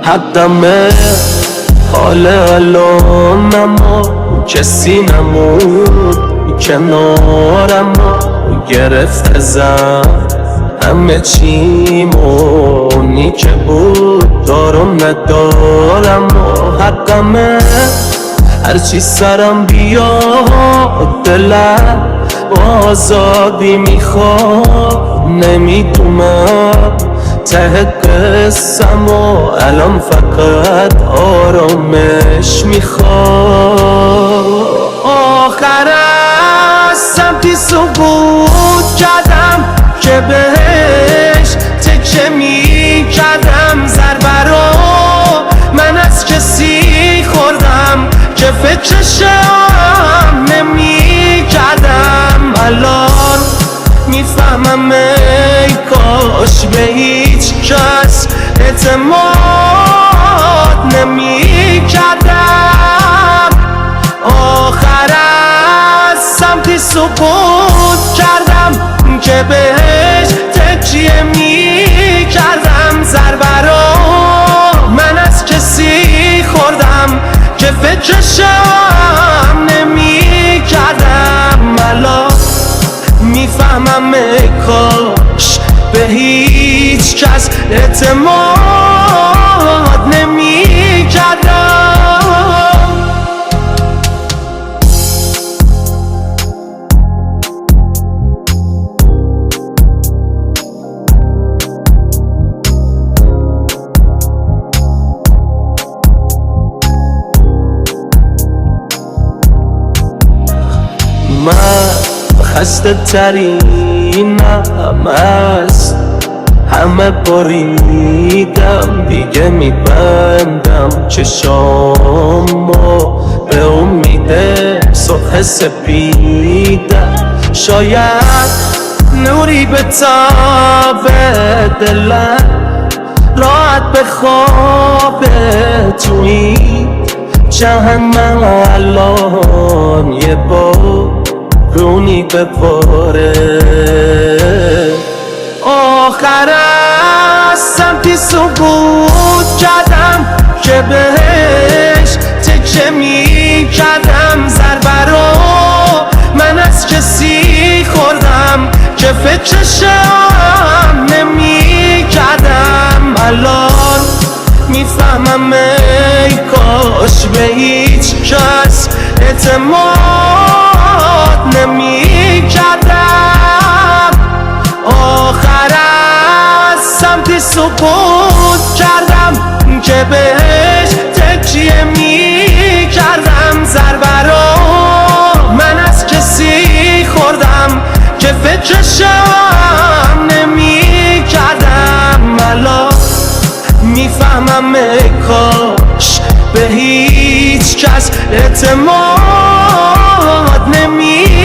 حدمه حال الانم کسی نمود کنارم گرفت ازم همه چیمونی که بود دارم ندارم و حقمه هرچی سرم بیاد دلم آزادی میخواد نمیدونم ته قسم و الان فقط آرامش میخواد آخر از سمتی سقوط کردم که بهش تکه میکردم ضربه رو من از کسی خوردم که فکرشم نمیکردم الان میفهمم ای کاش به هیچ کس اعتماد نمیکردم آخر از سمتی سقوط کردم که بهش تکیه میکردم ضربه رو من از کسی خوردم که فکرشم نمیکردم الان میفهمم ای کاش به هیچ کس اعتماد نمیکردم من خسته ترینم از همه بریدم دیگه میبندم چشامو به امید صبح سپیدم شاید نوری به تاب دلم راحت به خواب توی جهنم الان یه رونی بباره آخر از سمتی سقوط کردم که بهش تکه میکردم ضربه رو من از کسی خوردم که فکرشم نمیکردم الان میفهمم ای کاش به هیچ کس اعتماد نمیکردم آخر از سمتی سقوط کردم که بهش تکیه میکردم ضربه رو من از کسی خوردم که فکرشم نمیکردم الان میفهمم ای کاش به هیچ کس اعتماد نمی